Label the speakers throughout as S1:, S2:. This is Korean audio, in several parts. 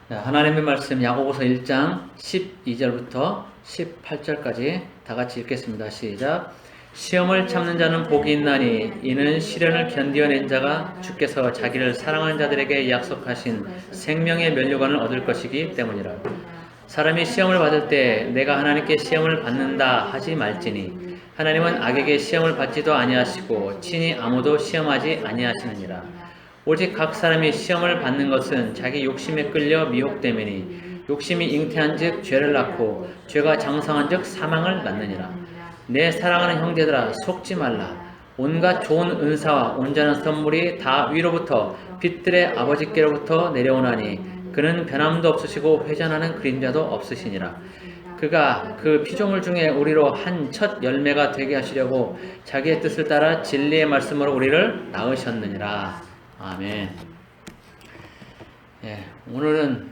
S1: 하나님의 말씀 야고보서 1장 12절부터 18절까지 다 같이 읽겠습니다. 시작. 시험을 참는 자는 복이 있나니 이는 시련을 견디어낸 자가 주께서 자기를 사랑하는 자들에게 약속하신 생명의 면류관을 얻을 것이기 때문이라. 사람이 시험을 받을 때 내가 하나님께 시험을 받는다 하지 말지니 하나님은 악에게 시험을 받지도 아니하시고 친히 아무도 시험하지 아니하시느니라. 오직 각 사람이 시험을 받는 것은 자기 욕심에 끌려 미혹됨이니 욕심이 잉태한즉 죄를 낳고 죄가 장성한즉 사망을 낳느니라. 내 사랑하는 형제들아 속지 말라. 온갖 좋은 은사와 온전한 선물이 다 위로부터 빛들의 아버지께로부터 내려오나니 그는 변함도 없으시고 회전하는 그림자도 없으시니라. 그가 그 피조물 중에 우리로 한 첫 열매가 되게 하시려고 자기의 뜻을 따라 진리의 말씀으로 우리를 낳으셨느니라. 아멘. 오늘은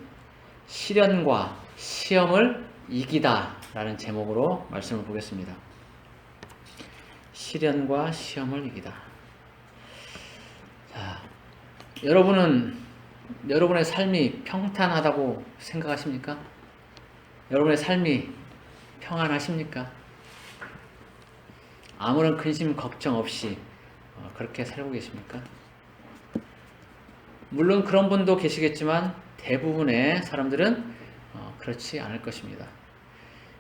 S1: 시련과 시험을 이기다 라는 제목으로 말씀을 보겠습니다. 시련과 시험을 이기다. 자, 여러분은 여러분의 삶이 평탄하다고 생각하십니까? 여러분의 삶이 평안하십니까? 아무런 근심 걱정 없이 그렇게 살고 계십니까? 물론 그런 분도 계시겠지만 대부분의 사람들은 그렇지 않을 것입니다.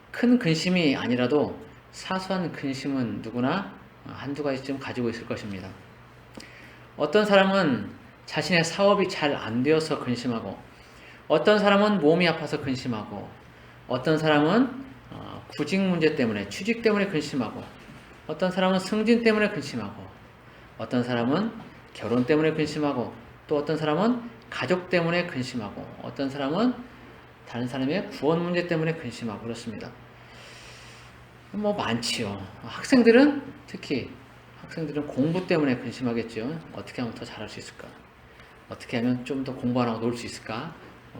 S1: 큰 근심이 아니라도 사소한 근심은 누구나 한두 가지쯤 가지고 있을 것입니다. 어떤 사람은 자신의 사업이 잘 안 되어서 근심하고, 어떤 사람은 몸이 아파서 근심하고, 어떤 사람은 구직 문제 때문에, 취직 때문에 근심하고, 어떤 사람은 승진 때문에 근심하고, 어떤 사람은 결혼 때문에 근심하고, 또 어떤 사람은 가족 때문에 근심하고, 어떤 사람은 다른 사람의 구원 문제 때문에 근심하고 그렇습니다. 많지요. 특히 학생들은 공부 때문에 근심하겠죠. 어떻게 하면 더 잘할 수 있을까? 어떻게 하면 좀 더 공부 안 하고 놀 수 있을까?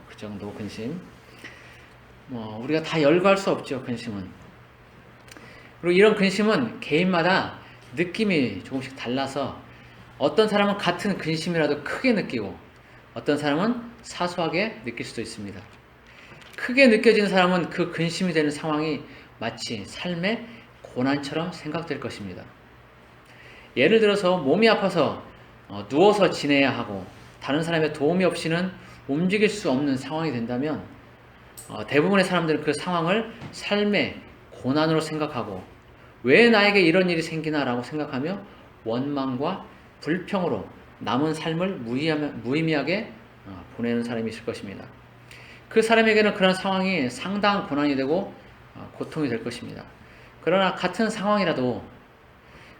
S1: 그 정도 근심. 우리가 다 열거할 수 없죠, 근심은. 그리고 이런 근심은 개인마다 느낌이 조금씩 달라서 어떤 사람은 같은 근심이라도 크게 느끼고 어떤 사람은 사소하게 느낄 수도 있습니다. 크게 느껴지는 사람은 그 근심이 되는 상황이 마치 삶의 고난처럼 생각될 것입니다. 예를 들어서 몸이 아파서 누워서 지내야 하고 다른 사람의 도움이 없이는 움직일 수 없는 상황이 된다면 대부분의 사람들은 그 상황을 삶의 고난으로 생각하고 왜 나에게 이런 일이 생기나라고 생각하며 원망과 불평으로 남은 삶을 무의미하게 보내는 사람이 있을 것입니다. 그 사람에게는 그런 상황이 상당한 고난이 되고 고통이 될 것입니다. 그러나 같은 상황이라도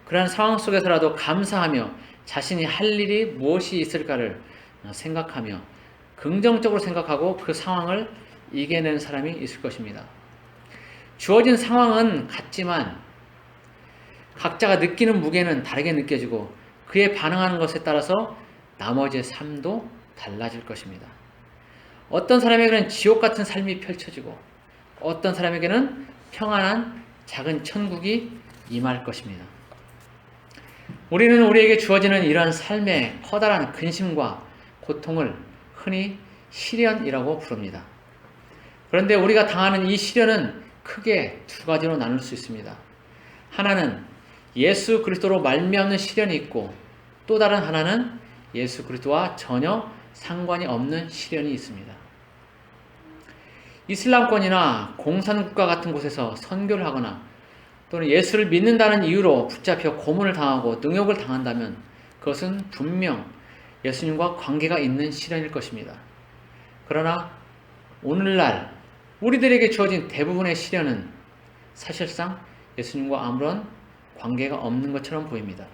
S1: 그러한 상황 속에서라도 감사하며 자신이 할 일이 무엇이 있을까를 생각하며 긍정적으로 생각하고 그 상황을 이겨내는 사람이 있을 것입니다. 주어진 상황은 같지만 각자가 느끼는 무게는 다르게 느껴지고 그에 반응하는 것에 따라서 나머지의 삶도 달라질 것입니다. 어떤 사람에게는 지옥 같은 삶이 펼쳐지고 어떤 사람에게는 평안한 작은 천국이 임할 것입니다. 우리는 우리에게 주어지는 이러한 삶의 커다란 근심과 고통을 흔히 시련이라고 부릅니다. 그런데 우리가 당하는 이 시련은 크게 두 가지로 나눌 수 있습니다. 하나는 예수 그리스도로 말미암는 시련이 있고 또 다른 하나는 예수 그리스도와 전혀 상관이 없는 시련이 있습니다. 이슬람권이나 공산국가 같은 곳에서 선교를 하거나 또는 예수를 믿는다는 이유로 붙잡혀 고문을 당하고 능욕을 당한다면 그것은 분명 예수님과 관계가 있는 시련일 것입니다. 그러나 오늘날 우리들에게 주어진 대부분의 시련은 사실상 예수님과 아무런 관계가 없는 것처럼 보입니다.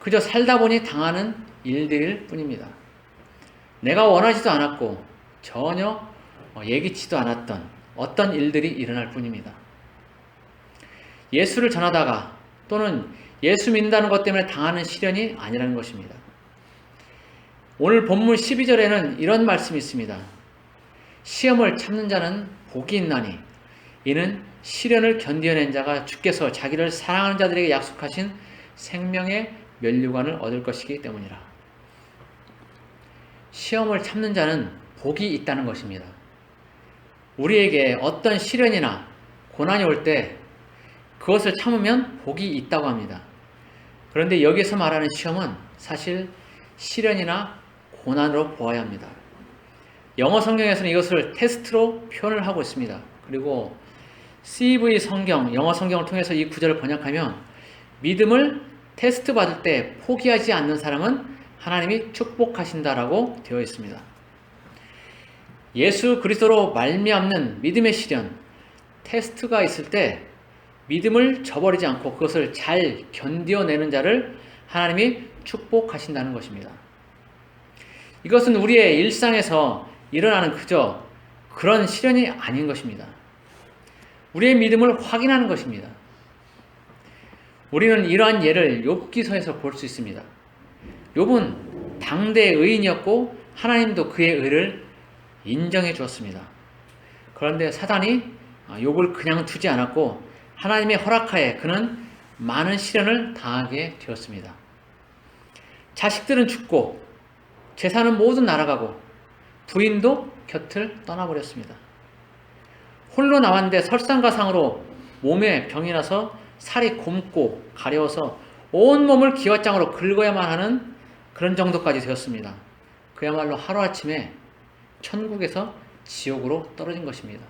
S1: 그저 살다 보니 당하는 일들일 뿐입니다. 내가 원하지도 않았고 전혀 예기치도 않았던 어떤 일들이 일어날 뿐입니다. 예수를 전하다가 또는 예수 믿는다는 것 때문에 당하는 시련이 아니라는 것입니다. 오늘 본문 12절에는 이런 말씀이 있습니다. 시험을 참는 자는 복이 있나니 이는 시련을 견디어낸 자가 주께서 자기를 사랑하는 자들에게 약속하신 생명의 면류관을 얻을 것이기 때문이라. 시험을 참는 자는 복이 있다는 것입니다. 우리에게 어떤 시련이나 고난이 올 때 그것을 참으면 복이 있다고 합니다. 그런데 여기서 말하는 시험은 사실 시련이나 고난으로 보아야 합니다. 영어 성경에서는 이것을 테스트로 표현을 하고 있습니다. 그리고 CV 성경, 영어 성경을 통해서 이 구절을 번역하면 믿음을 테스트 받을 때 포기하지 않는 사람은 하나님이 축복하신다라고 되어 있습니다. 예수 그리스도로 말미암는 믿음의 시련, 테스트가 있을 때 믿음을 저버리지 않고 그것을 잘 견뎌내는 자를 하나님이 축복하신다는 것입니다. 이것은 우리의 일상에서 일어나는 그저 그런 시련이 아닌 것입니다. 우리의 믿음을 확인하는 것입니다. 우리는 이러한 예를 욥기서에서 볼 수 있습니다. 욥은 당대의 의인이었고 하나님도 그의 의를 인정해 주었습니다. 그런데 사단이 욥을 그냥 두지 않았고 하나님의 허락하에 그는 많은 시련을 당하게 되었습니다. 자식들은 죽고 재산은 모두 날아가고 부인도 곁을 떠나버렸습니다. 홀로 남았는데 설상가상으로 몸에 병이 나서 살이 곪고 가려워서 온몸을 기왓장으로 긁어야만 하는 그런 정도까지 되었습니다. 그야말로 하루아침에 천국에서 지옥으로 떨어진 것입니다.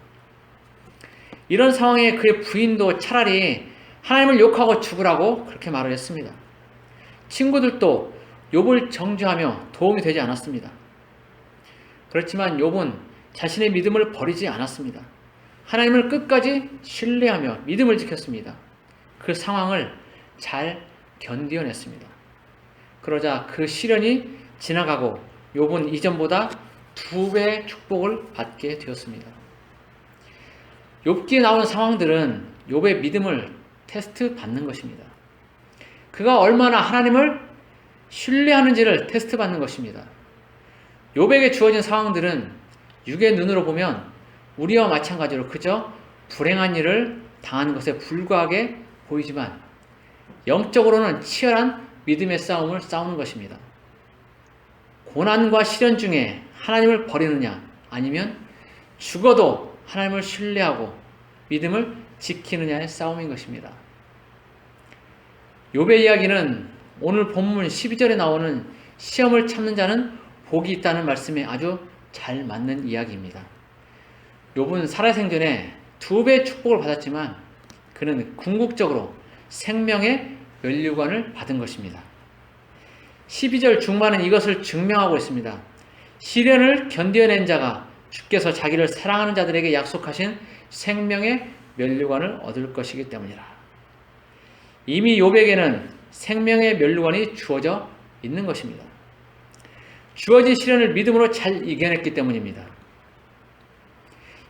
S1: 이런 상황에 그의 부인도 차라리 하나님을 욕하고 죽으라고 그렇게 말을 했습니다. 친구들도 욥을 정죄하며 도움이 되지 않았습니다. 그렇지만 욥은 자신의 믿음을 버리지 않았습니다. 하나님을 끝까지 신뢰하며 믿음을 지켰습니다. 그 상황을 잘 견뎌냈습니다. 그러자 그 시련이 지나가고 욥은 이전보다 2배의 축복을 받게 되었습니다. 욥기에 나오는 상황들은 욥의 믿음을 테스트 받는 것입니다. 그가 얼마나 하나님을 신뢰하는지를 테스트 받는 것입니다. 욥에게 주어진 상황들은 육의 눈으로 보면 우리와 마찬가지로 그저 불행한 일을 당하는 것에 불과하게 보이지만 영적으로는 치열한 믿음의 싸움을 싸우는 것입니다. 고난과 시련 중에 하나님을 버리느냐 아니면 죽어도 하나님을 신뢰하고 믿음을 지키느냐의 싸움인 것입니다. 욥의 이야기는 오늘 본문 12절에 나오는 시험을 참는 자는 복이 있다는 말씀에 아주 잘 맞는 이야기입니다. 욥은 살아생전에 2배의 축복을 받았지만 그는 궁극적으로 생명의 면류관을 받은 것입니다. 12절 중반은 이것을 증명하고 있습니다. 시련을 견뎌낸 자가 주께서 자기를 사랑하는 자들에게 약속하신 생명의 면류관을 얻을 것이기 때문이라. 이미 욥에게는 생명의 면류관이 주어져 있는 것입니다. 주어진 시련을 믿음으로 잘 이겨냈기 때문입니다.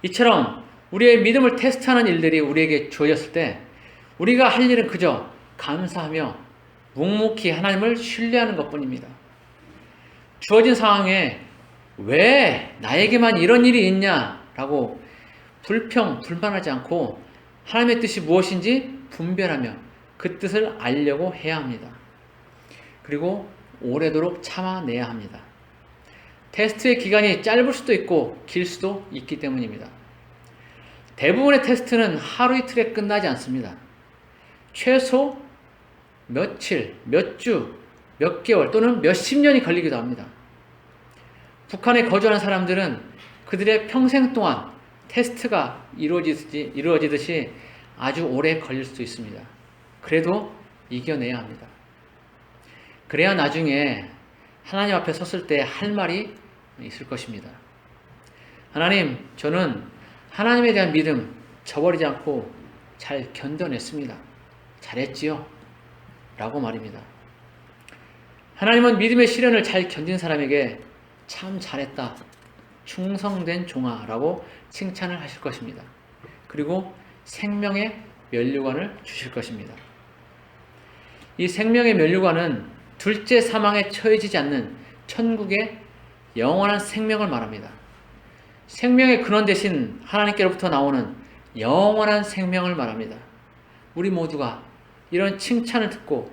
S1: 이처럼 우리의 믿음을 테스트하는 일들이 우리에게 주어졌을 때 우리가 할 일은 그저 감사하며 묵묵히 하나님을 신뢰하는 것뿐입니다. 주어진 상황에 왜 나에게만 이런 일이 있냐라고 불평하지 않고 하나님의 뜻이 무엇인지 분별하며 그 뜻을 알려고 해야 합니다. 그리고 오래도록 참아내야 합니다. 테스트의 기간이 짧을 수도 있고 길 수도 있기 때문입니다. 대부분의 테스트는 하루 이틀에 끝나지 않습니다. 최소 며칠, 몇 주, 몇 개월 또는 몇십 년이 걸리기도 합니다. 북한에 거주하는 사람들은 그들의 평생 동안 테스트가 이루어지듯이 아주 오래 걸릴 수도 있습니다. 그래도 이겨내야 합니다. 그래야 나중에 하나님 앞에 섰을 때 할 말이 있을 것입니다. 하나님, 저는 하나님에 대한 믿음 저버리지 않고 잘 견뎌냈습니다. 잘했지요? 라고 말입니다. 하나님은 믿음의 시련을 잘 견딘 사람에게 참 잘했다, 충성된 종아 라고 칭찬을 하실 것입니다. 그리고 생명의 면류관을 주실 것입니다. 이 생명의 면류관은 둘째 사망에 처해지지 않는 천국의 영원한 생명을 말합니다. 생명의 근원 대신 하나님께로부터 나오는 영원한 생명을 말합니다. 우리 모두가 이런 칭찬을 듣고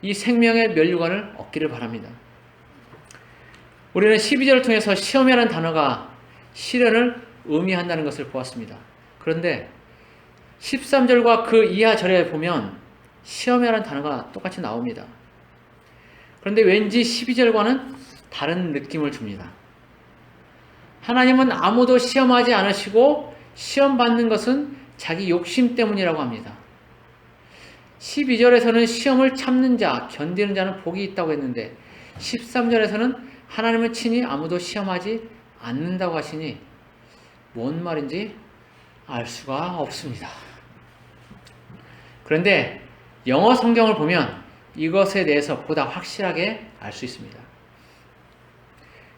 S1: 이 생명의 면류관을 얻기를 바랍니다. 우리는 12절을 통해서 시험이라는 단어가 시련을 의미한다는 것을 보았습니다. 그런데 13절과 그 이하 절에 보면 시험이라는 단어가 똑같이 나옵니다. 그런데 왠지 12절과는 다른 느낌을 줍니다. 하나님은 아무도 시험하지 않으시고 시험 받는 것은 자기 욕심 때문이라고 합니다. 12절에서는 시험을 참는 자, 견디는 자는 복이 있다고 했는데 13절에서는 하나님은 친히 아무도 시험하지 않는다고 하시니 뭔 말인지 알 수가 없습니다. 그런데 영어 성경을 보면 이것에 대해서 보다 확실하게 알 수 있습니다.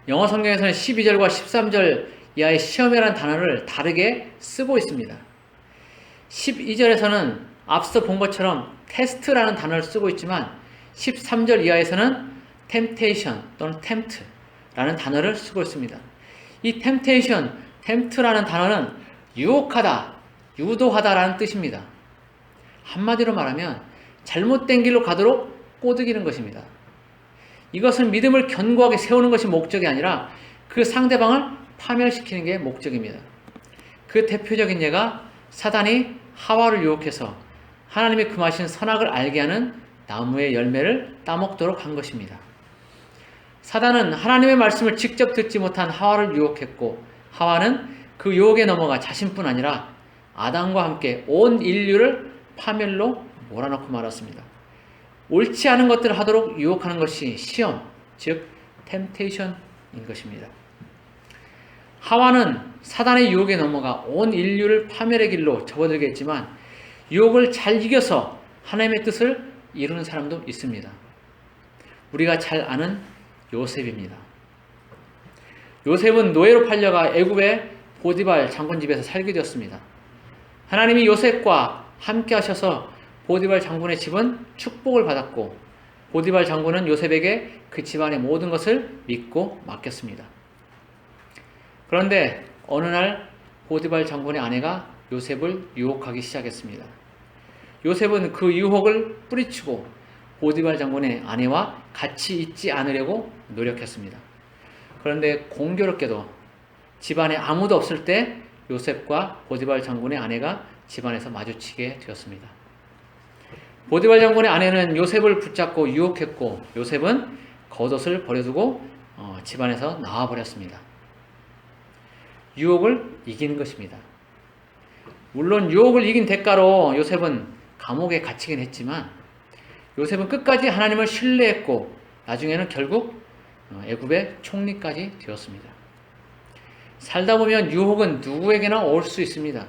S1: 영어 성경에서는 12절과 13절 이하의 시험이라는 단어를 다르게 쓰고 있습니다. 12절에서는 앞서 본 것처럼 테스트라는 단어를 쓰고 있지만 13절 이하에서는 temptation 또는 tempt라는 단어를 쓰고 있습니다. 이 temptation, tempt라는 단어는 유혹하다, 유도하다라는 뜻입니다. 한마디로 말하면 잘못된 길로 가도록 꼬드기는 것입니다. 이것은 믿음을 견고하게 세우는 것이 목적이 아니라 그 상대방을 파멸시키는 게 목적입니다. 그 대표적인 예가 사단이 하와를 유혹해서 하나님이 금하신 선악을 알게 하는 나무의 열매를 따먹도록 한 것입니다. 사단은 하나님의 말씀을 직접 듣지 못한 하와를 유혹했고 하와는 그 유혹에 넘어가 자신뿐 아니라 아담과 함께 온 인류를 파멸로 몰아넣고 말았습니다. 옳지 않은 것들을 하도록 유혹하는 것이 시험, 즉 템테이션인 것입니다. 하와는 사단의 유혹에 넘어가 온 인류를 파멸의 길로 접어들게 했지만 유혹을 잘 이겨서 하나님의 뜻을 이루는 사람도 있습니다. 우리가 잘 아는 요셉입니다. 요셉은 노예로 팔려가 애굽의 보디발 장군 집에서 살게 되었습니다. 하나님이 요셉과 함께 하셔서 보디발 장군의 집은 축복을 받았고 보디발 장군은 요셉에게 그 집안의 모든 것을 믿고 맡겼습니다. 그런데 어느 날 보디발 장군의 아내가 요셉을 유혹하기 시작했습니다. 요셉은 그 유혹을 뿌리치고 보디발 장군의 아내와 같이 있지 않으려고 노력했습니다. 그런데 공교롭게도 집안에 아무도 없을 때 요셉과 보디발 장군의 아내가 집안에서 마주치게 되었습니다. 보디발 장군의 아내는 요셉을 붙잡고 유혹했고 요셉은 겉옷을 버려두고 집안에서 나와버렸습니다. 유혹을 이기는 것입니다. 물론 유혹을 이긴 대가로 요셉은 감옥에 갇히긴 했지만 요셉은 끝까지 하나님을 신뢰했고 나중에는 결국 애굽의 총리까지 되었습니다. 살다 보면 유혹은 누구에게나 올 수 있습니다.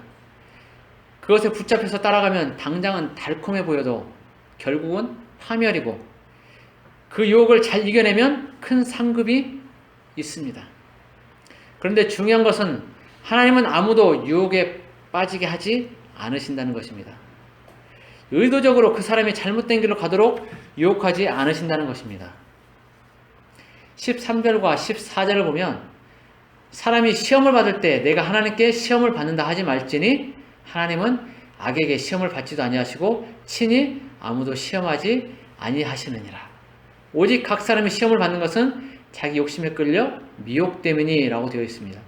S1: 그것에 붙잡혀서 따라가면 당장은 달콤해 보여도 결국은 파멸이고 그 유혹을 잘 이겨내면 큰 상급이 있습니다. 그런데 중요한 것은 하나님은 아무도 유혹에 빠지게 하지 않으신다는 것입니다. 의도적으로 그 사람이 잘못된 길로 가도록 유혹하지 않으신다는 것입니다. 13절과 14절을 보면 사람이 시험을 받을 때 내가 하나님께 시험을 받는다 하지 말지니 하나님은 악에게 시험을 받지도 아니하시고 친히 아무도 시험하지 아니하시느니라. 오직 각 사람이 시험을 받는 것은 자기 욕심에 끌려 미혹됨이니라고 되어 있습니다.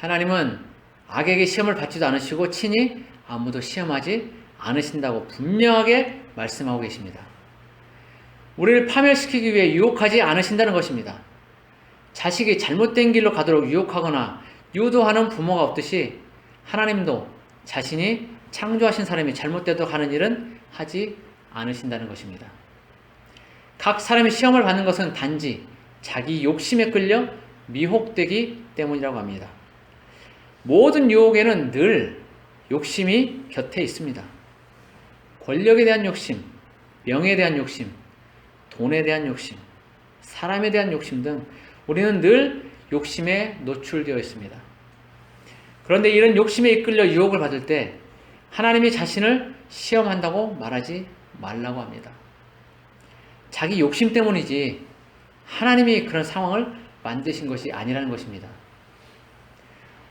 S1: 하나님은 악에게 시험을 받지도 않으시고 친히 아무도 시험하지 않으신다고 분명하게 말씀하고 계십니다. 우리를 파멸시키기 위해 유혹하지 않으신다는 것입니다. 자식이 잘못된 길로 가도록 유혹하거나 유도하는 부모가 없듯이 하나님도 자신이 창조하신 사람이 잘못되도록 하는 일은 하지 않으신다는 것입니다. 각 사람이 시험을 받는 것은 단지 자기 욕심에 끌려 미혹되기 때문이라고 합니다. 모든 유혹에는 늘 욕심이 곁에 있습니다. 권력에 대한 욕심, 명예에 대한 욕심, 돈에 대한 욕심, 사람에 대한 욕심 등 우리는 늘 욕심에 노출되어 있습니다. 그런데 이런 욕심에 이끌려 유혹을 받을 때 하나님이 자신을 시험한다고 말하지 말라고 합니다. 자기 욕심 때문이지 하나님이 그런 상황을 만드신 것이 아니라는 것입니다.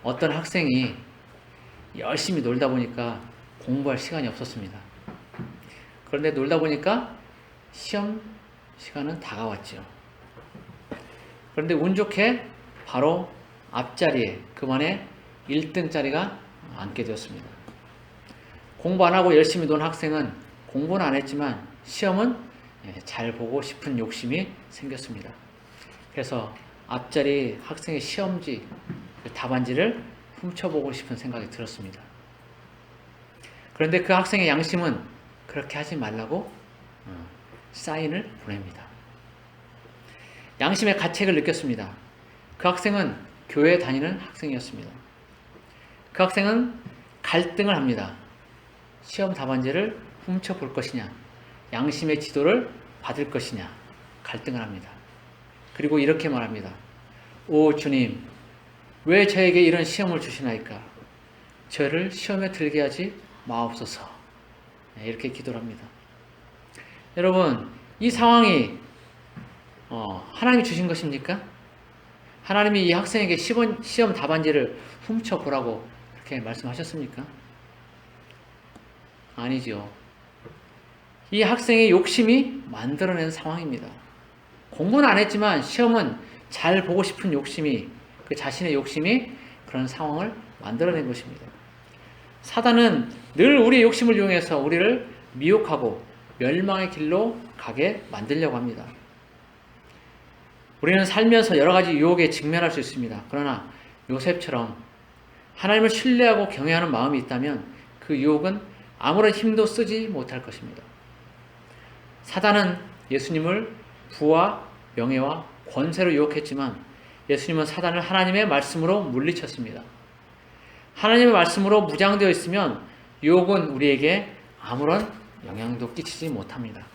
S1: 어떤 학생이 열심히 놀다 보니까 공부할 시간이 없었습니다. 그런데 놀다 보니까 시험 시간은 다가왔죠. 그런데 운 좋게 바로 앞자리에 그만에 1등짜리가 앉게 되었습니다. 공부 안 하고 열심히 논 학생은 공부는 안 했지만 시험은 잘 보고 싶은 욕심이 생겼습니다. 그래서 앞자리 학생의 시험지 그 답안지를 훔쳐보고 싶은 생각이 들었습니다. 그런데 그 학생의 양심은 그렇게 하지 말라고 사인을 보냅니다. 양심의 가책을 느꼈습니다. 그 학생은 교회에 다니는 학생이었습니다. 그 학생은 갈등을 합니다. 시험 답안지를 훔쳐볼 것이냐, 양심의 지도를 받을 것이냐 갈등을 합니다. 그리고 이렇게 말합니다. 오 주님, 왜 저에게 이런 시험을 주시나이까? 저를 시험에 들게 하지 마옵소서. 이렇게 기도를 합니다. 여러분, 이 상황이 하나님이 주신 것입니까? 하나님이 이 학생에게 시험 답안지를 훔쳐보라고 그렇게 말씀하셨습니까? 아니죠. 이 학생의 욕심이 만들어낸 상황입니다. 공부는 안 했지만 시험은 잘 보고 싶은 욕심이, 그 자신의 욕심이 그런 상황을 만들어낸 것입니다. 사단은 늘 우리의 욕심을 이용해서 우리를 미혹하고 멸망의 길로 가게 만들려고 합니다. 우리는 살면서 여러 가지 유혹에 직면할 수 있습니다. 그러나 요셉처럼 하나님을 신뢰하고 경외하는 마음이 있다면 그 유혹은 아무런 힘도 쓰지 못할 것입니다. 사단은 예수님을 부와 명예와 권세로 유혹했지만 예수님은 사단을 하나님의 말씀으로 물리쳤습니다. 하나님의 말씀으로 무장되어 있으면 유혹은 우리에게 아무런 영향도 끼치지 못합니다.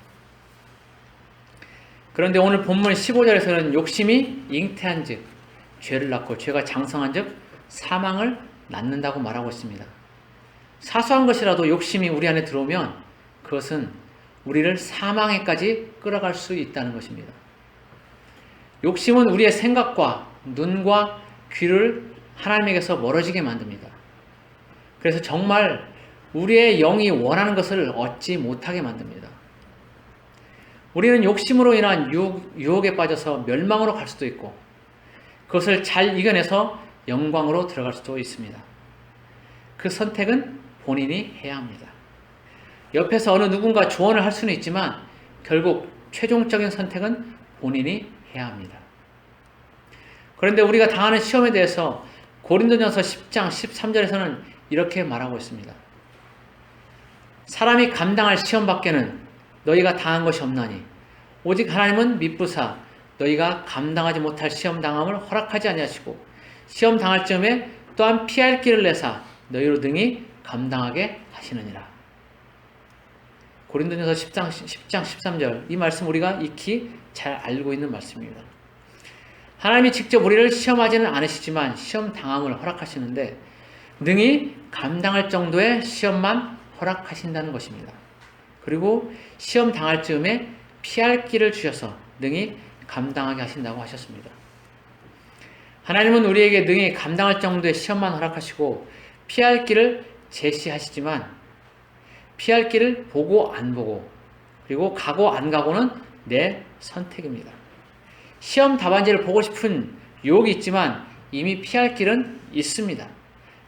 S1: 그런데 오늘 본문 15절에서는 욕심이 잉태한 즉 죄를 낳고 죄가 장성한 즉 사망을 낳는다고 말하고 있습니다. 사소한 것이라도 욕심이 우리 안에 들어오면 그것은 우리를 사망에까지 끌어갈 수 있다는 것입니다. 욕심은 우리의 생각과 눈과 귀를 하나님에게서 멀어지게 만듭니다. 그래서 정말 우리의 영이 원하는 것을 얻지 못하게 만듭니다. 우리는 욕심으로 인한 유혹에 빠져서 멸망으로 갈 수도 있고 그것을 잘 이겨내서 영광으로 들어갈 수도 있습니다. 그 선택은 본인이 해야 합니다. 옆에서 어느 누군가 조언을 할 수는 있지만 결국 최종적인 선택은 본인이 해야 합니다. 그런데 우리가 당하는 시험에 대해서 고린도전서 10장 13절에서는 이렇게 말하고 있습니다. 사람이 감당할 시험 밖에는 너희가 당한 것이 없나니 오직 하나님은 미쁘사 너희가 감당하지 못할 시험 당함을 허락하지 아니하시고 시험 당할 즈음에 또한 피할 길을 내사 너희로 능히 감당하게 하시느니라. 고린도전서 10장 13절 이 말씀 우리가 익히 잘 알고 있는 말씀입니다. 하나님이 직접 우리를 시험하지는 않으시지만 시험 당함을 허락하시는데 능히 감당할 정도의 시험만 허락하신다는 것입니다. 그리고 시험 당할 즈음에 피할 길을 주셔서 능히 감당하게 하신다고 하셨습니다. 하나님은 우리에게 능히 감당할 정도의 시험만 허락하시고 피할 길을 제시하시지만 피할 길을 보고 안 보고 그리고 가고 안 가고는 내 선택입니다. 시험 답안지를 보고 싶은 유혹이 있지만 이미 피할 길은 있습니다.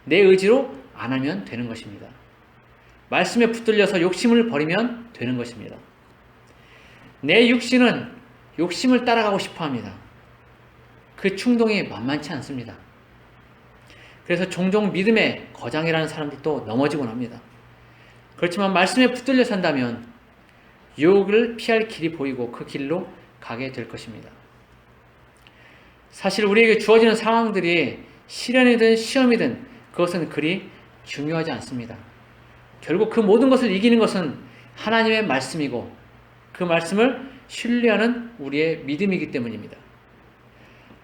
S1: 내 의지로 안 하면 되는 것입니다. 말씀에 붙들려서 욕심을 버리면 되는 것입니다. 내 육신은 욕심을 따라가고 싶어 합니다. 그 충동이 만만치 않습니다. 그래서 종종 믿음의 거장이라는 사람들도 넘어지곤 합니다. 그렇지만 말씀에 붙들려 산다면 유혹을 피할 길이 보이고 그 길로 가게 될 것입니다. 사실 우리에게 주어지는 상황들이 시련이든 시험이든 그것은 그리 중요하지 않습니다. 결국 그 모든 것을 이기는 것은 하나님의 말씀이고 그 말씀을 신뢰하는 우리의 믿음이기 때문입니다.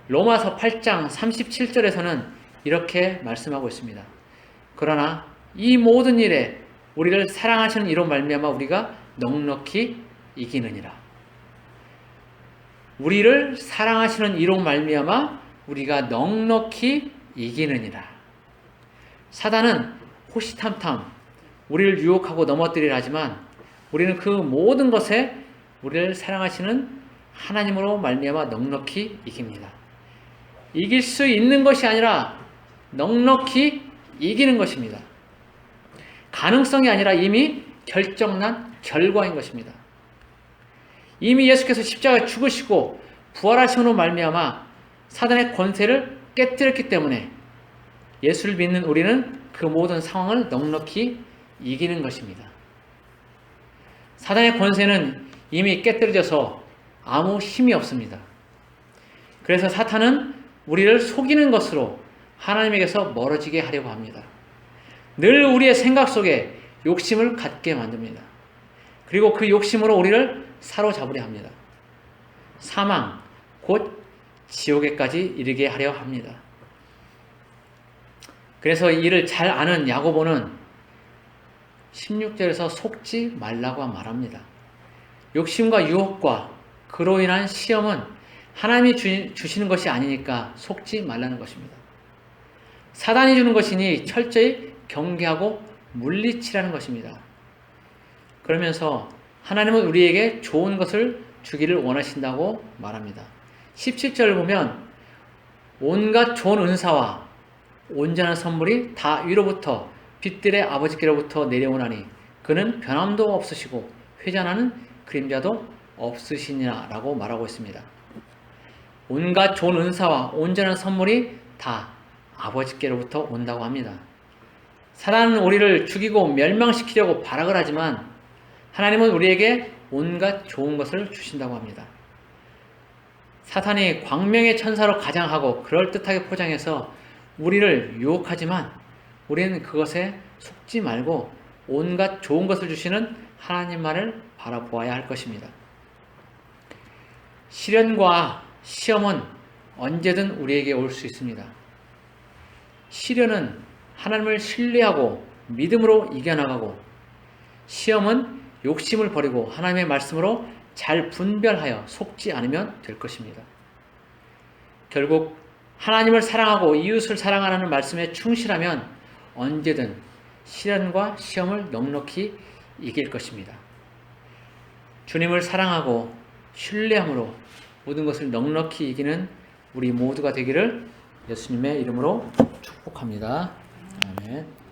S1: 로마서 8장 37절에서는 이렇게 말씀하고 있습니다. 그러나 이 모든 일에 우리를 사랑하시는 이로 말미암아 우리가 넉넉히 이기느니라. 우리를 사랑하시는 이로 말미암아 우리가 넉넉히 이기느니라. 사단은 호시탐탐 우리를 유혹하고 넘어뜨리려 하지만 우리는 그 모든 것에 우리를 사랑하시는 하나님으로 말미암아 넉넉히 이깁니다. 이길 수 있는 것이 아니라 넉넉히 이기는 것입니다. 가능성이 아니라 이미 결정난 결과인 것입니다. 이미 예수께서 십자가에 죽으시고 부활하심으로 말미암아 사단의 권세를 깨뜨렸기 때문에 예수를 믿는 우리는 그 모든 상황을 넉넉히 이기는 것입니다. 사단의 권세는 이미 깨뜨려져서 아무 힘이 없습니다. 그래서 사탄은 우리를 속이는 것으로 하나님에게서 멀어지게 하려고 합니다. 늘 우리의 생각 속에 욕심을 갖게 만듭니다. 그리고 그 욕심으로 우리를 사로잡으려 합니다. 사망, 곧 지옥에까지 이르게 하려 합니다. 그래서 이를 잘 아는 야고보는 16절에서 속지 말라고 말합니다. 욕심과 유혹과 그로 인한 시험은 하나님이 주시는 것이 아니니까 속지 말라는 것입니다. 사단이 주는 것이니 철저히 경계하고 물리치라는 것입니다. 그러면서 하나님은 우리에게 좋은 것을 주기를 원하신다고 말합니다. 17절을 보면 온갖 좋은 은사와 온전한 선물이 다 위로부터 빛들의 아버지께로부터 내려오나니 그는 변함도 없으시고 회전하는 그림자도 없으시니라 라고 말하고 있습니다. 온갖 좋은 은사와 온전한 선물이 다 아버지께로부터 온다고 합니다. 사단은 우리를 죽이고 멸망시키려고 발악을 하지만 하나님은 우리에게 온갖 좋은 것을 주신다고 합니다. 사탄이 광명의 천사로 가장하고 그럴듯하게 포장해서 우리를 유혹하지만 우리는 그것에 속지 말고 온갖 좋은 것을 주시는 하나님만을 바라보아야 할 것입니다. 시련과 시험은 언제든 우리에게 올 수 있습니다. 시련은 하나님을 신뢰하고 믿음으로 이겨나가고 시험은 욕심을 버리고 하나님의 말씀으로 잘 분별하여 속지 않으면 될 것입니다. 결국 하나님을 사랑하고 이웃을 사랑하라는 말씀에 충실하면 언제든 시련과 시험을 넉넉히 이길 것입니다. 주님을 사랑하고 신뢰함으로 모든 것을 넉넉히 이기는 우리 모두가 되기를 예수님의 이름으로 축복합니다. 아멘.